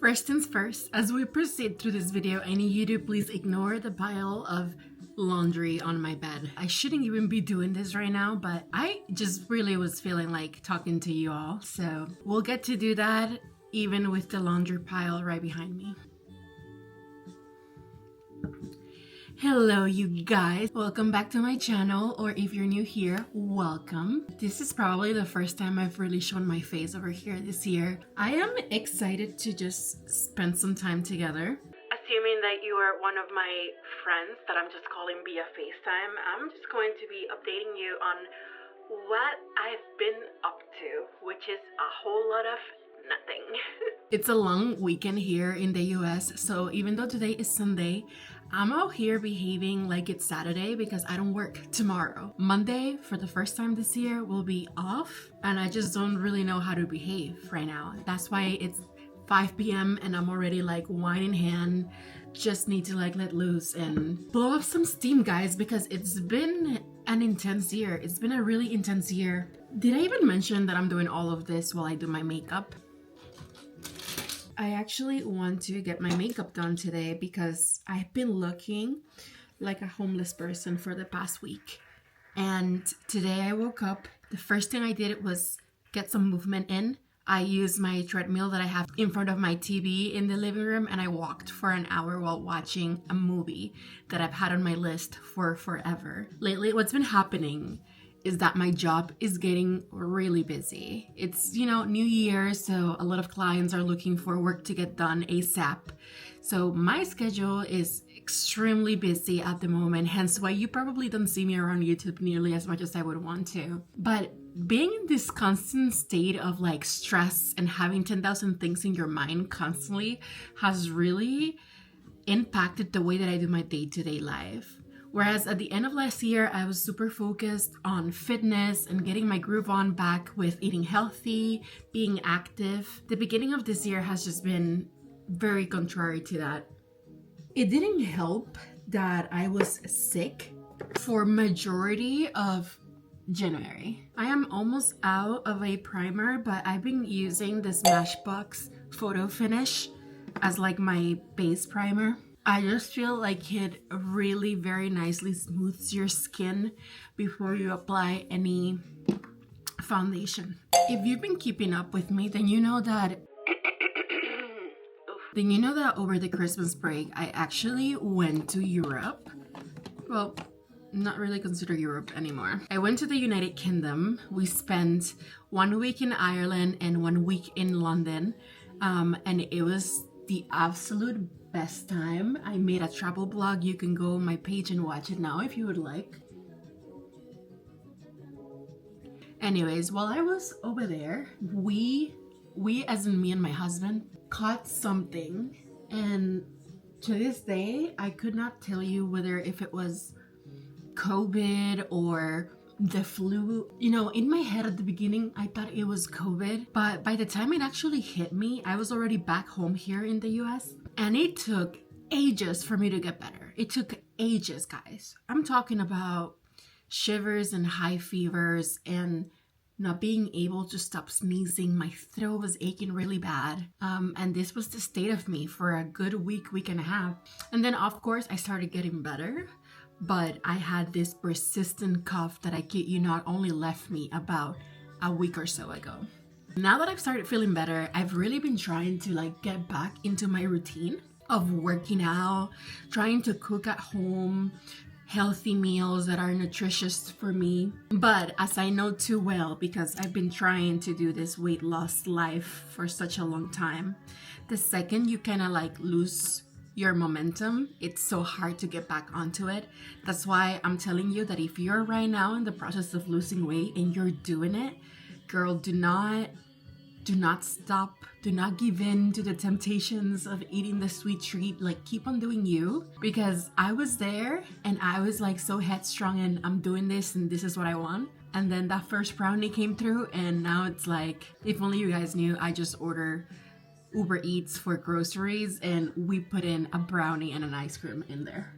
First things first, as we proceed through this video, I need you to please ignore the pile of laundry on my bed. I shouldn't even be doing this right now, but I just really was feeling like talking to you all. So we'll get to do that even with the laundry pile right behind me. Hello you guys, welcome back to my channel, or if you're new here, welcome. This is probably the first time I've really shown my face over here this year. I am excited to just spend some time together. Assuming that you are one of my friends that I'm just calling via FaceTime, I'm just going to be updating you on what I've been up to, which is a whole lot of nothing. It's a long weekend here in the US, so even though today is Sunday, I'm out here behaving like it's Saturday because I don't work tomorrow. Monday, for the first time this year, will be off, and I just don't really know how to behave right now. That's why it's 5 p.m. and I'm already like wine in hand. Just need to like let loose and blow up some steam, guys, because it's been an intense year. It's been a really intense year. Did I even mention that I'm doing all of this while I do my makeup? I actually want to get my makeup done today because I've been looking like a homeless person for the past week. And today I woke up, the first thing I did was get some movement in. I used my treadmill that I have in front of my TV in the living room, and I walked for an hour while watching a movie that I've had on my list for forever. Lately, what's been happening is that my job is getting really busy. It's, New Year, so a lot of clients are looking for work to get done ASAP. So my schedule is extremely busy at the moment, hence why you probably don't see me around YouTube nearly as much as I would want to. But being in this constant state of like stress and having 10,000 things in your mind constantly has really impacted the way that I do my day-to-day life. Whereas at the end of last year, I was super focused on fitness and getting my groove on back with eating healthy, being active. The beginning of this year has just been very contrary to that. It didn't help that I was sick for majority of January. I am almost out of a primer, but I've been using this Smashbox Photo Finish as like my base primer. I just feel like it really very nicely smooths your skin before you apply any foundation. If you've been keeping up with me, then you know that over the Christmas break, I actually went to Europe. Well, not really consider Europe anymore. I went to the United Kingdom. We spent 1 week in Ireland and 1 week in London. And it was the absolute best time. I made a travel blog. You can go on my page and watch it now if you would like. Anyways, while I was over there, we as in me and my husband, caught something, and to this day I could not tell you whether if it was COVID or the flu. In my head at the beginning I thought it was COVID, but by the time it actually hit me, I was already back home here in the US, and it took ages for me to get better. It took ages, guys. I'm talking about shivers and high fevers and not being able to stop sneezing. My throat was aching really bad. And this was the state of me for a good week and a half. And then of course I started getting better, but I had this persistent cough that I kid you not only left me about a week or so ago. Now that I've started feeling better, I've really been trying to like get back into my routine of working out, trying to cook at home, healthy meals that are nutritious for me. But as I know too well, because I've been trying to do this weight loss life for such a long time, the second you kind of like lose your momentum, it's so hard to get back onto it. That's why I'm telling you that if you're right now in the process of losing weight and you're doing it, girl, do not stop. Do not give in to the temptations of eating the sweet treat. Like, keep on doing you, because I was there and I was like so headstrong and I'm doing this and this is what I want. And then that first brownie came through, and now it's like, if only you guys knew, I just order Uber Eats for groceries and we put in a brownie and an ice cream in there.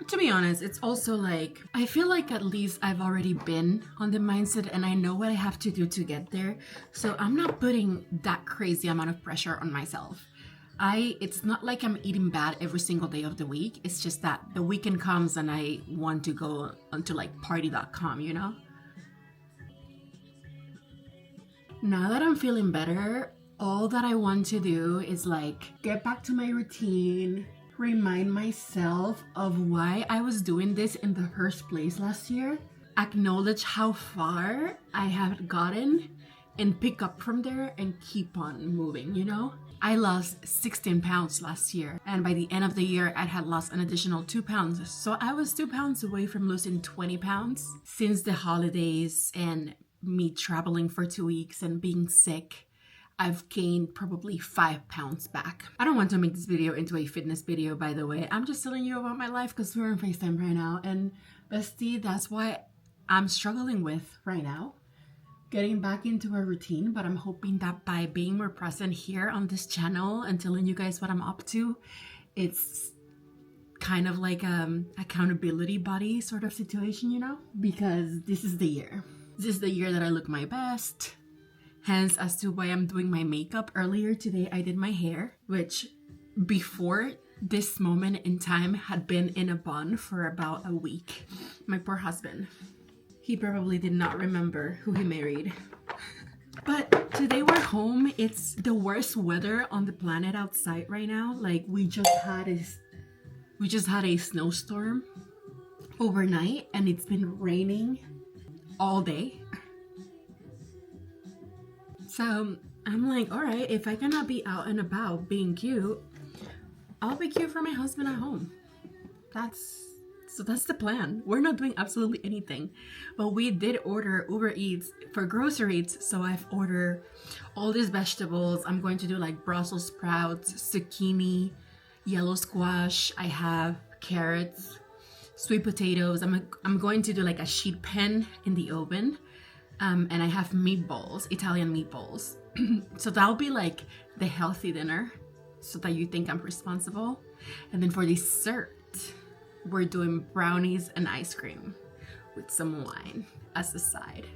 To be be honest, it's also like, I feel like at least I've already been on the mindset and I know what I have to do to get there. So I'm not putting that crazy amount of pressure on myself. It's not like I'm eating bad every single day of the week. It's just that the weekend comes and I want to go onto like party.com, you know? Now that I'm feeling better, all that I want to do is like get back to my routine, remind myself of why I was doing this in the first place last year, acknowledge how far I have gotten, and pick up from there and keep on moving, you know? I lost 16 pounds last year, and by the end of the year, I had lost an additional 2 pounds. So I was 2 pounds away from losing 20 pounds. Since the holidays and me traveling for 2 weeks and being sick, I've gained probably 5 pounds back. I don't want to make this video into a fitness video, by the way. I'm just telling you about my life because we're on FaceTime right now. And bestie, that's why I'm struggling with right now, getting back into a routine. But I'm hoping that by being more present here on this channel and telling you guys what I'm up to, it's kind of like accountability buddy sort of situation, you know? Because this is the year. This is the year that I look my best. Hence, as to why I'm doing my makeup. Earlier today, I did my hair, which before this moment in time had been in a bun for about a week. My poor husband. He probably did not remember who he married. But today we're home. It's the worst weather on the planet outside right now. Like we just had a snowstorm overnight and it's been raining all day. So I'm like, all right, if I cannot be out and about being cute, I'll be cute for my husband at home. That's the plan. We're not doing absolutely anything, but we did order Uber Eats for groceries. So I've ordered all these vegetables. I'm going to do like Brussels sprouts, zucchini, yellow squash. I have carrots, sweet potatoes. I'm going to do like a sheet pan in the oven. And I have meatballs, Italian meatballs. So that'll be like the healthy dinner so that you think I'm responsible. And then for dessert, we're doing brownies and ice cream with some wine as a side.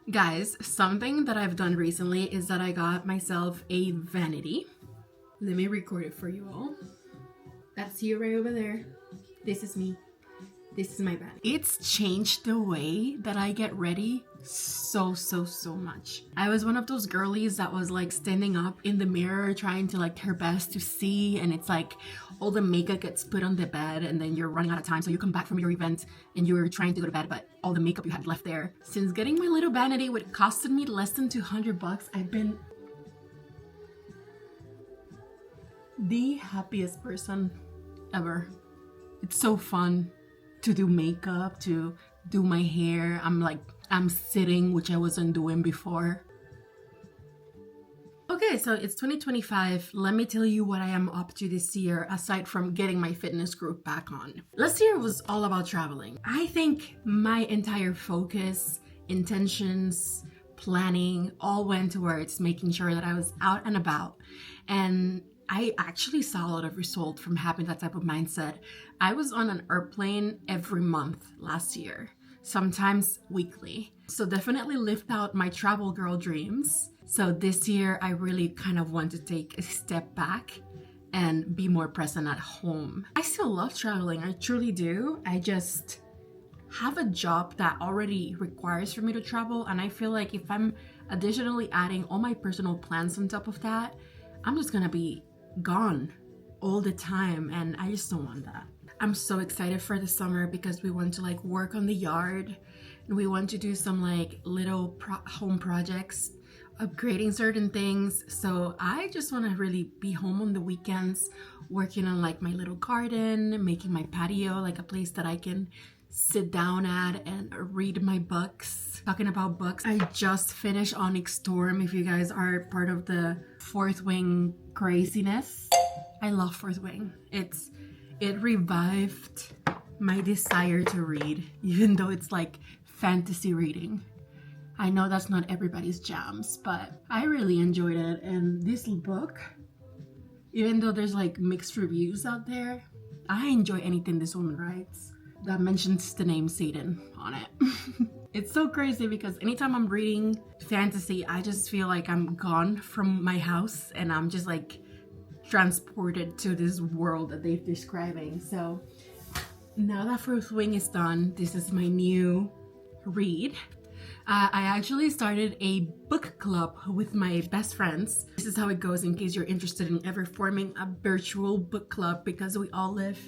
Guys, something that I've done recently is that I got myself a vanity. Let me record it for you all. That's you right over there. This is me. This is my vanity. It's changed the way that I get ready so much. I was one of those girlies that was like standing up in the mirror trying to like her best to see, and it's like all the makeup gets put on the bed and then you're running out of time, so you come back from your event and you're trying to go to bed, but all the makeup you had left there. Since getting my little vanity, which costed me less than $200, I've been the happiest person ever. It's so fun to do makeup, to do my hair. I'm sitting, which I wasn't doing before. Okay, so it's 2025. Let me tell you what I am up to this year, aside from getting my fitness group back on. Last year was all about traveling. I think my entire focus, intentions, planning, all went towards making sure that I was out and about. And I actually saw a lot of result from having that type of mindset. I was on an airplane every month last year, sometimes weekly. So definitely lived out my travel girl dreams. So this year, I really kind of want to take a step back and be more present at home. I still love traveling, I truly do. I just have a job that already requires for me to travel. And I feel like if I'm additionally adding all my personal plans on top of that, I'm just gonna be gone all the time, and I just don't want that. I'm so excited for the summer because we want to like work on the yard and we want to do some like little home projects, upgrading certain things. So I just want to really be home on the weekends, working on like my little garden, making my patio like a place that I can sit down at and read my books. Talking about books, I just finished Onyx Storm. If you guys are part of the Fourth Wing craziness, I love Fourth Wing. It revived my desire to read, even though it's like fantasy reading. I know that's not everybody's jams, but I really enjoyed it. And this book, even though there's like mixed reviews out there, I enjoy anything this woman writes. that mentions the name Satan on it. It's so crazy because anytime I'm reading fantasy, I just feel like I'm gone from my house and I'm just like transported to this world that they're describing. So now that Fourth Wing is done, this is my new read. I actually started a book club with my best friends. This is how it goes in case you're interested in ever forming a virtual book club, because we all live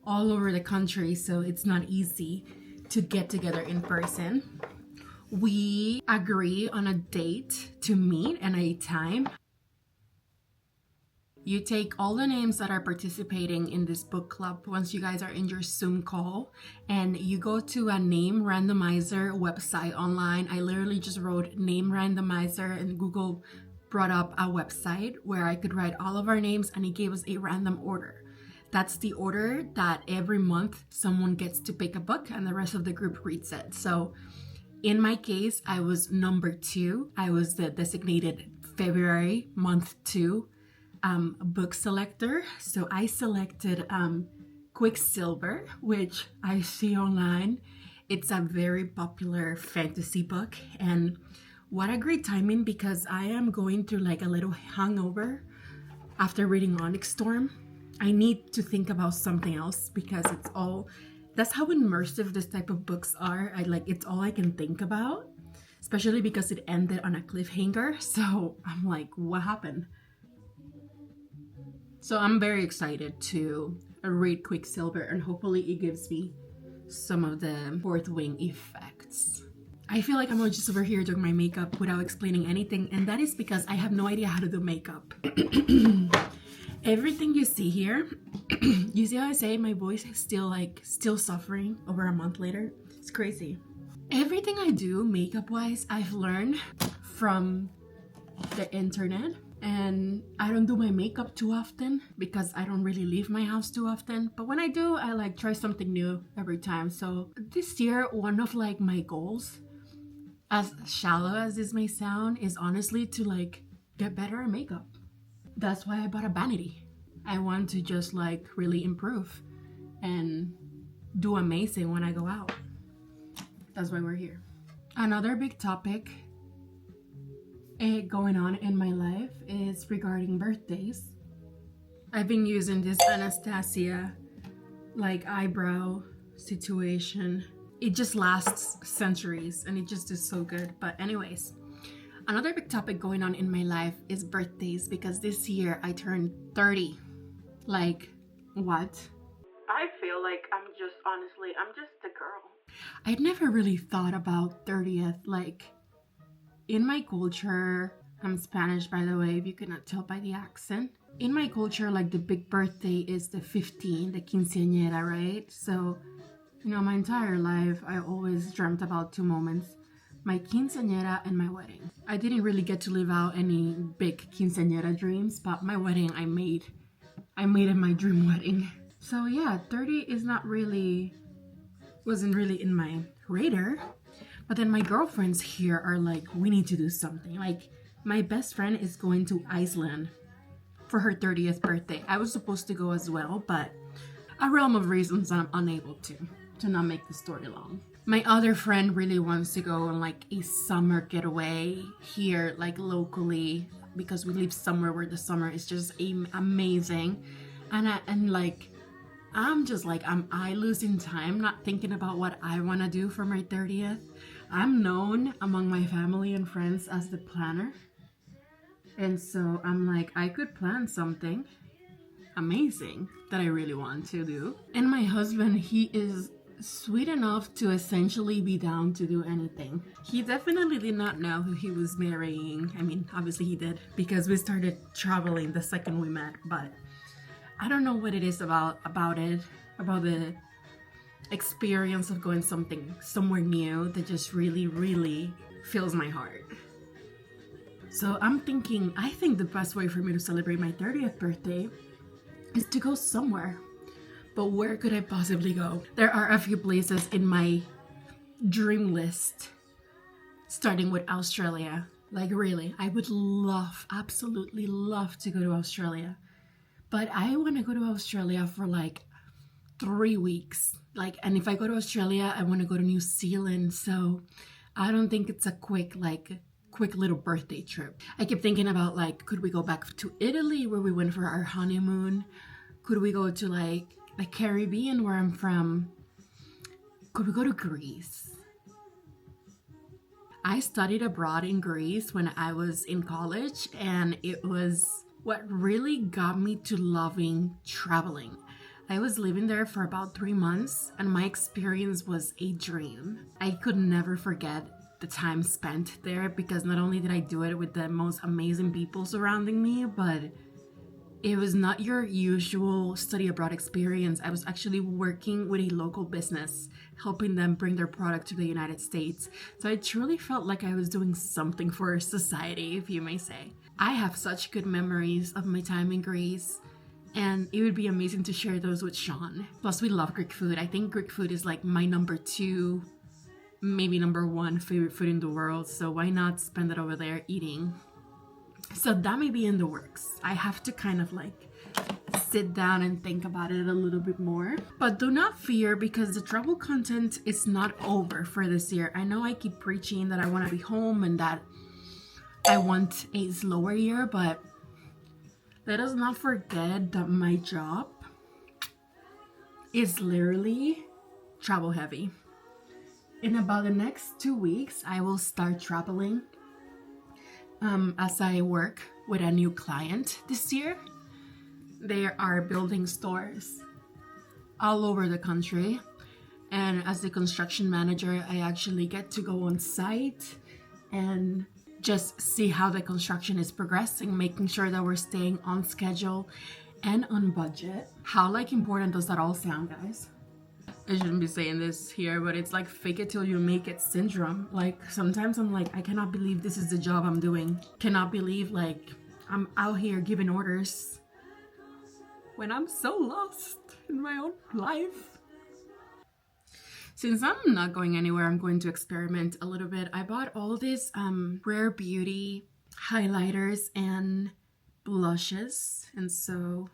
all over the country, so it's not easy to get together in person. We agree on a date to meet and a time. You take all the names that are participating in this book club once you guys are in your Zoom call, and you go to a name randomizer website online. I literally just wrote name randomizer and Google brought up a website where I could write all of our names and it gave us a random order. That's the order that every month someone gets to pick a book and the rest of the group reads it. So in my case, I was number 2. I was the designated February month 2 book selector. So I selected Quicksilver, which I see online. It's a very popular fantasy book, and what a great timing because I am going through like a little hangover after reading Onyx Storm. I need to think about something else because that's how immersive this type of books are. It's all I can think about, especially because it ended on a cliffhanger. So I'm like, what happened? So I'm very excited to read Quicksilver, and hopefully it gives me some of the Fourth Wing effects. I feel like I'm just over here doing my makeup without explaining anything, and that is because I have no idea how to do makeup. Everything you see here, you see how I say my voice is still suffering over a month later? It's crazy. Everything I do makeup wise, I've learned from the internet. And I don't do my makeup too often because I don't really leave my house too often. But when I do, I like try something new every time. So this year, one of like my goals, as shallow as this may sound, is honestly to like get better at makeup. That's why I bought a vanity. I want to just like really improve and do amazing when I go out. That's why we're here. Another big topic going on in my life is regarding birthdays. I've been using this Anastasia like eyebrow situation. It just lasts centuries and it just is so good. But anyways, another big topic going on in my life is birthdays, because this year I turned 30. Like, what? I feel like I'm just a girl. I'd never really thought about 30th. Like, in my culture, I'm Spanish by the way, if you cannot tell by the accent. In my culture, like the big birthday is the 15, the quinceañera, right? So, you know, my entire life, I always dreamt about 2 moments: my quinceañera and my wedding. I didn't really get to live out any big quinceañera dreams, but my wedding I made it my dream wedding. So yeah, 30 wasn't really in my radar. But then my girlfriends here are like, we need to do something. Like, my best friend is going to Iceland for her 30th birthday. I was supposed to go as well, but a realm of reasons I'm unable to not make the story long. My other friend really wants to go on like a summer getaway here, like locally, because we live somewhere where the summer is just amazing. I'm just like, I losing time not thinking about what I want to do for my 30th. I'm known among my family and friends as the planner. And so I'm like, I could plan something amazing that I really want to do. And my husband, he is sweet enough to essentially be down to do anything. He definitely did not know who he was marrying. I mean, obviously he did, because we started traveling the second we met, but I don't know what it is about the experience of going somewhere new that just really, really fills my heart. So I think the best way for me to celebrate my 30th birthday is to go somewhere. But where could I possibly go? There are a few places in my dream list, starting with Australia. Like really, I would absolutely love to go to Australia. But I want to go to Australia for like 3 weeks. like, and if I go to Australia, I want to go to New Zealand. So I don't think it's a quick little birthday trip. I keep thinking about like, could we go back to Italy where we went for our honeymoon? Could we go to like the Caribbean where I'm from? Could we go to Greece? I studied abroad in Greece when I was in college, and it was what really got me to loving traveling. I was living there for about 3 months, and my experience was a dream. I could never forget the time spent there, because not only did I do it with the most amazing people surrounding me, but it was not your usual study abroad experience. I was actually working with a local business, helping them bring their product to the United States. So I truly felt like I was doing something for society, if you may say. I have such good memories of my time in Greece, and it would be amazing to share those with Sean. Plus, we love Greek food. I think Greek food is like my number 2, maybe number 1 favorite food in the world. So why not spend it over there eating? So that may be in the works. I have to kind of like sit down and think about it a little bit more. But do not fear, because the travel content is not over for this year. I know I keep preaching that I want to be home and that I want a slower year, but let us not forget that my job is literally travel heavy. In about the next 2 weeks, I will start traveling as I work with a new client this year. They are building stores all over the country, and as the construction manager, I actually get to go on site and just see how the construction is progressing, making sure that we're staying on schedule and on budget. How like important does that all sound, guys? I shouldn't be saying this here, but it's like fake it till you make it syndrome. Like sometimes I'm like, I cannot believe this is the job I'm doing. Cannot believe like I'm out here giving orders when I'm so lost in my own life. Since I'm not going anywhere, I'm going to experiment a little bit. I bought all these Rare Beauty highlighters and blushes. And so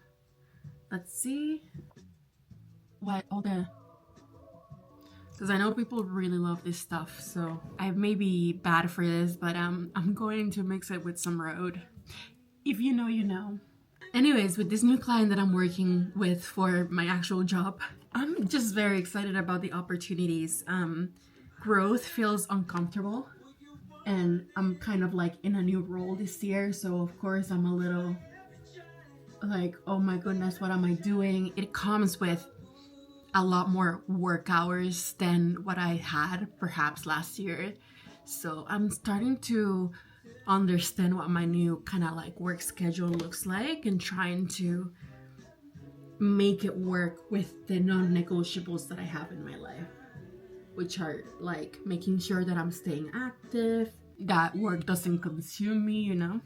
let's see what all the... because I know people really love this stuff, so I may be bad for this, but I'm going to mix it with some Rhode. If you know, you know. Anyways, with this new client that I'm working with for my actual job, I'm just very excited about the opportunities. Growth feels uncomfortable, and I'm kind of like in a new role this year, so of course I'm a little like, oh my goodness, what am I doing? It comes with a lot more work hours than what I had perhaps last year. So I'm starting to understand what my new kind of like work schedule looks like, and trying to make it work with the non-negotiables that I have in my life, which are like making sure that I'm staying active, that work doesn't consume me, you know?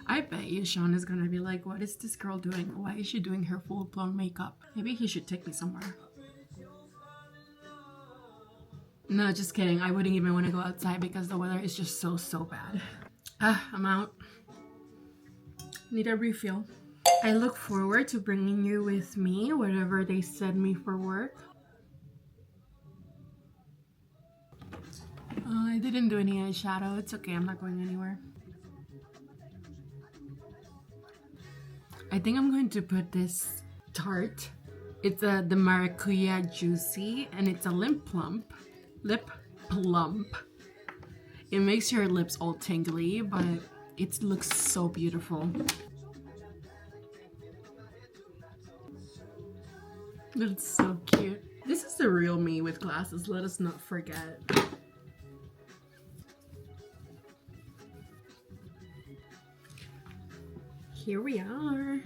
I bet you Sean is gonna be like, what is this girl doing? Why is she doing her full-blown makeup? Maybe he should take me somewhere. No, just kidding. I wouldn't even want to go outside because the weather is just so bad. I'm out. Need a refill. I look forward to bringing you with me wherever they send me for work. I didn't do any eyeshadow. It's okay. I'm not going anywhere. I think I'm going to put this Tarte. It's the Maracuja Juicy, and it's a lip plump. It makes your lips all tingly, but it looks so beautiful. It's so cute. This is the real me with glasses, let us not forget. Here we are.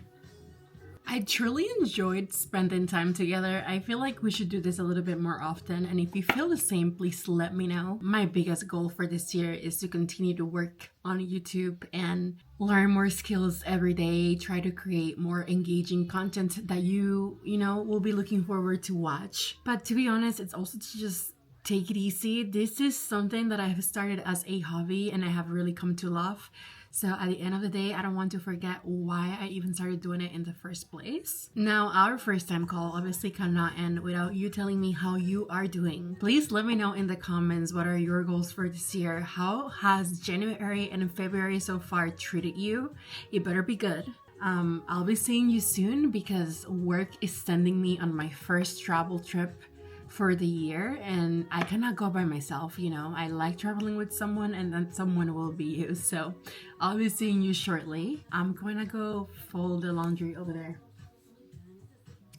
I truly enjoyed spending time together. I feel like we should do this a little bit more often, and if you feel the same, please let me know. My biggest goal for this year is to continue to work on YouTube and learn more skills every day, try to create more engaging content that you know, will be looking forward to watch. But to be honest, it's also to just take it easy. This is something that I have started as a hobby and I have really come to love. So at the end of the day, I don't want to forget why I even started doing it in the first place. Now, our first time call obviously cannot end without you telling me how you are doing. Please let me know in the comments what are your goals for this year. How has January and February so far treated you? It better be good. I'll be seeing you soon because work is sending me on my first travel trip for the year, and I cannot go by myself. You know, I like traveling with someone, and then someone will be you. So I'll be seeing you shortly. I'm going to go fold the laundry over there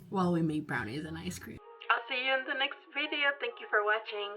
while we make brownies and ice cream. I'll see you in the next video. Thank you for watching.